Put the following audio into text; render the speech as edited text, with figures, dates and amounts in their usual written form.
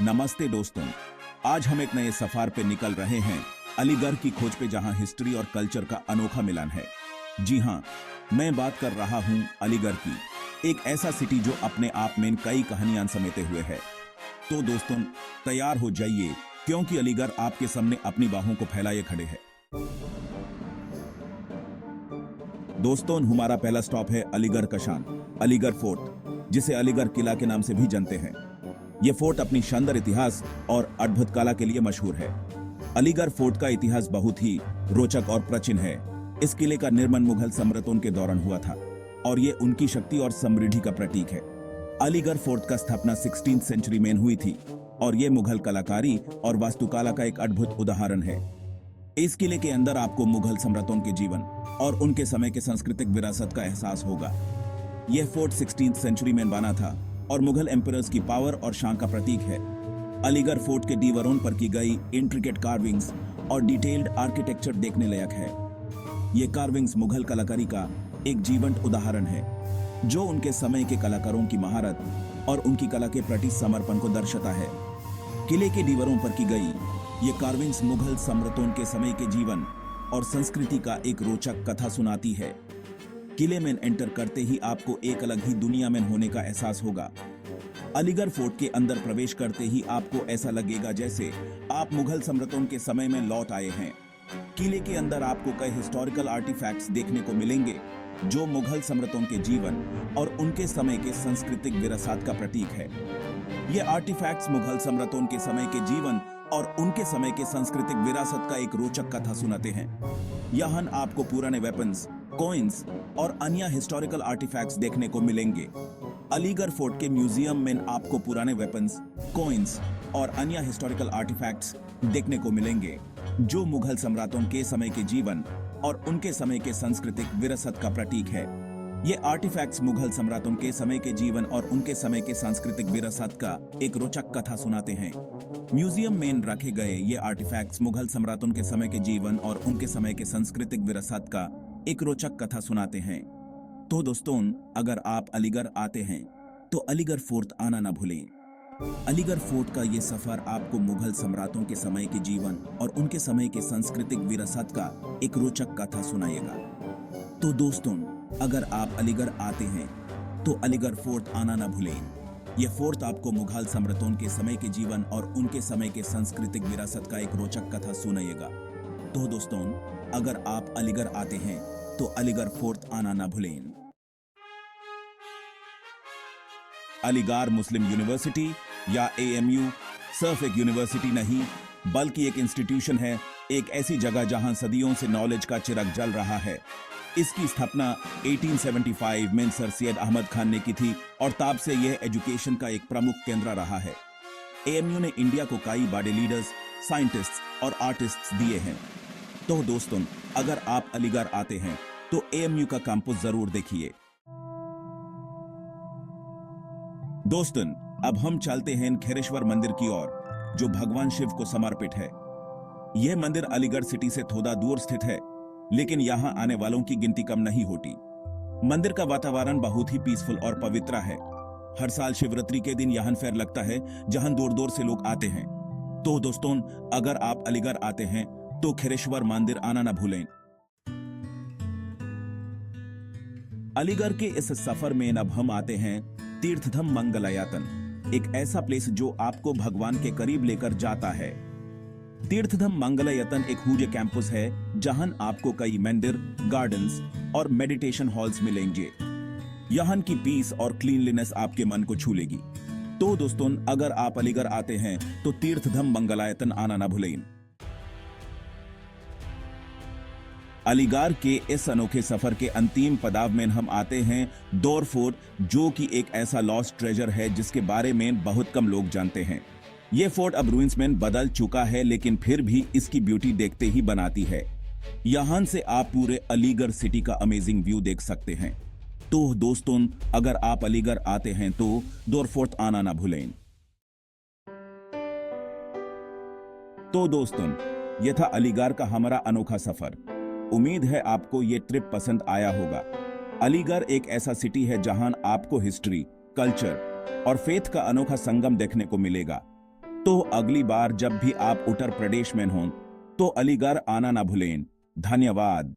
नमस्ते दोस्तों, आज हम एक नए सफर पे निकल रहे हैं अलीगढ़ की खोज पे, जहां हिस्ट्री और कल्चर का अनोखा मिलन है। जी हां, मैं बात कर रहा हूं अलीगढ़ की, एक ऐसा सिटी जो अपने आप में कई कहानियां समेटे हुए है। तो दोस्तों, तैयार हो जाइए, क्योंकि अलीगढ़ आपके सामने अपनी बाहों को फैलाए खड़े है। दोस्तों, हमारा पहला स्टॉप है अलीगढ़ कशान, अलीगढ़ फोर्ट, जिसे अलीगढ़ किला के नाम से भी जानते हैं। यह फोर्ट अपनी शानदार इतिहास और अद्भुत कला के लिए मशहूर है। अलीगढ़ फोर्ट का इतिहास बहुत ही रोचक और प्राचीन है। इस किले का निर्माण मुगल सम्राटों के दौरान हुआ था और ये उनकी शक्ति और समृद्धि का प्रतीक है। अलीगढ़ फोर्ट का स्थापना 16वीं सेंचुरी में हुई थी और ये मुगल कलाकारी और वास्तुकला का एक अद्भुत उदाहरण है। इस किले के अंदर आपको मुगल सम्राटों के जीवन और उनके समय के सांस्कृतिक विरासत का एहसास होगा। यह फोर्ट 16वीं सेंचुरी में बना था और मुगल एम्परर्स की पावर और शान का प्रतीक है। अलीगढ़ फोर्ट के दीवारों पर की गई इंट्रिकेट कार्विंग्स और डिटेल्ड आर्किटेक्चर देखने लायक है। ये कार्विंग्स मुगल कलाकारी का एक जीवंत उदाहरण है, जो उनके समय के कलाकारों की महारत और उनकी कला के प्रति समर्पण को दर्शाता है। किले के दीवारों पर की गई ये कार्विंग्स मुगल सम्राटों के समय के जीवन और संस्कृति का एक रोचक कथा सुनाती है। किले में एंटर करते ही आपको एक अलग ही दुनिया में होने का एहसास होगा। अलीगढ़ फोर्ट के अंदर प्रवेश करते ही आपको ऐसा लगेगा जैसे आप मुगल सम्राटों के समय में लौट आए हैं। किले के अंदर आपको कई हिस्टोरिकल आर्टिफैक्ट्स देखने को मिलेंगे, जो मुगल सम्राटों के जीवन और उनके समय के सांस्कृतिक विरासत का प्रतीक है। ये आर्टिफैक्ट्स मुगल सम्राटों के समय के जीवन और उनके समय के सांस्कृतिक विरासत का एक रोचक कथा सुनाते हैं। यहाँ आपको पुराने वेपन्स, कॉइन्स और अन्य हिस्टोरिकल आर्टिफैक्ट्स देखने को मिलेंगे। अलीगढ़ फोर्ट के म्यूजियम में आपको पुराने वेपन्स, कॉइन्स और अन्य हिस्टोरिकल आर्टिफैक्ट्स देखने को मिलेंगे, जो मुगल सम्राटों के समय के जीवन और उनके समय के सांस्कृतिक विरासत का प्रतीक है। ये आर्टिफैक्ट्स मुगल सम्राटों के समय के जीवन और उनके समय के सांस्कृतिक विरासत का एक रोचक कथा सुनाते हैं। म्यूजियम में रखे गए ये आर्टिफैक्ट्स मुगल सम्राटों के समय के जीवन और उनके समय के सांस्कृतिक विरासत का एक रोचक कथा सुनाते हैं। तो दोस्तों, अगर आप अलीगढ़ आते हैं तो अलीगढ़ फोर्ट आना ना भूलें। अलीगढ़ फोर्ट का ये सफर आपको मुगल सम्राटों के समय के जीवन और उनके समय के सांस्कृतिक विरासत का एक रोचक कथा सुनाएगा। तो दोस्तों, अगर आप अलीगढ़ आते हैं तो अलीगढ़ फोर्ट आना ना भूलें। यह फोर्ट आपको मुगल सम्राटों के समय के जीवन और उनके समय के सांस्कृतिक विरासत का एक रोचक कथा सुनाएगा। तो दोस्तों, अगर आप अलीगढ़ आते हैं तो अलीगढ़ फोर्ट आना ना भूलें। अलीगढ़ मुस्लिम यूनिवर्सिटी या AMU सिर्फ एक यूनिवर्सिटी नहीं, बल्कि एक इंस्टीट्यूशन है, एक ऐसी जगह जहां सदियों से नॉलेज का चिराग जल रहा है। इसकी स्थापना 1875 में सर सैयद अहमद खान ने की थी और तब से यह एजुकेशन का एक प्रमुख केंद्र रहा है। AMU ने इंडिया को कई बड़े लीडर्स, साइंटिस्ट्स और आर्टिस्ट्स दिए हैं। तो दोस्तों, अगर आप अलीगढ़ आते हैं तो AMU का कैंपस जरूर देखिए। दोस्तों, अब हम चलते हैं खैरेश्वर मंदिर की ओर, जो भगवान शिव को समर्पित है। यह मंदिर अलीगढ़ सिटी से थोड़ा दूर स्थित है, लेकिन यहाँ आने वालों की गिनती कम नहीं होती। मंदिर का वातावरण बहुत ही पीसफुल और पवित्र है। हर साल शिवरात्रि के दिन यहाँ फेयर लगता है, जहां दूर दूर से लोग आते हैं। तो दोस्तों, अगर आप अलीगढ़ आते हैं तो खैरेश्वर मंदिर आना ना भूलें। अलीगढ़ के इस सफर में अब हम आते हैं तीर्थधाम मंगलायतन, एक ऐसा प्लेस जो आपको भगवान के करीब लेकर जाता है। तीर्थधाम मंगलायतन एक हुज कैंपस है, जहां आपको कई मंदिर, गार्डन्स और मेडिटेशन हॉल्स मिलेंगे। यहाँ की पीस और क्लीनलीनेस आपके मन को छू लेगी। तो दोस्तों, अगर आप अलीगढ़ आते हैं तो तीर्थधाम मंगलायतन आना ना भूलें। अलीगढ़ के इस अनोखे सफर के अंतिम पड़ाव में हम आते हैं दौर फोर्ट, जो कि एक ऐसा लॉस्ट ट्रेजर है जिसके बारे में बहुत कम लोग जानते हैं। यह फोर्ट अब रूइंस में बदल चुका है, लेकिन फिर भी इसकी ब्यूटी देखते ही बनाती है। यहां से आप पूरे अलीगढ़ सिटी का अमेजिंग व्यू देख सकते हैं। तो दोस्तों, अगर आप अलीगढ़ आते हैं तो दौर फोर्ट आना ना भूलें। तो दोस्तों, यह था अलीगढ़ का हमारा अनोखा सफर। उम्मीद है आपको ये ट्रिप पसंद आया होगा। अलीगढ़ एक ऐसा सिटी है जहां आपको हिस्ट्री, कल्चर और फेथ का अनोखा संगम देखने को मिलेगा। तो अगली बार जब भी आप उत्तर प्रदेश में हों तो अलीगढ़ आना ना भूलें। धन्यवाद।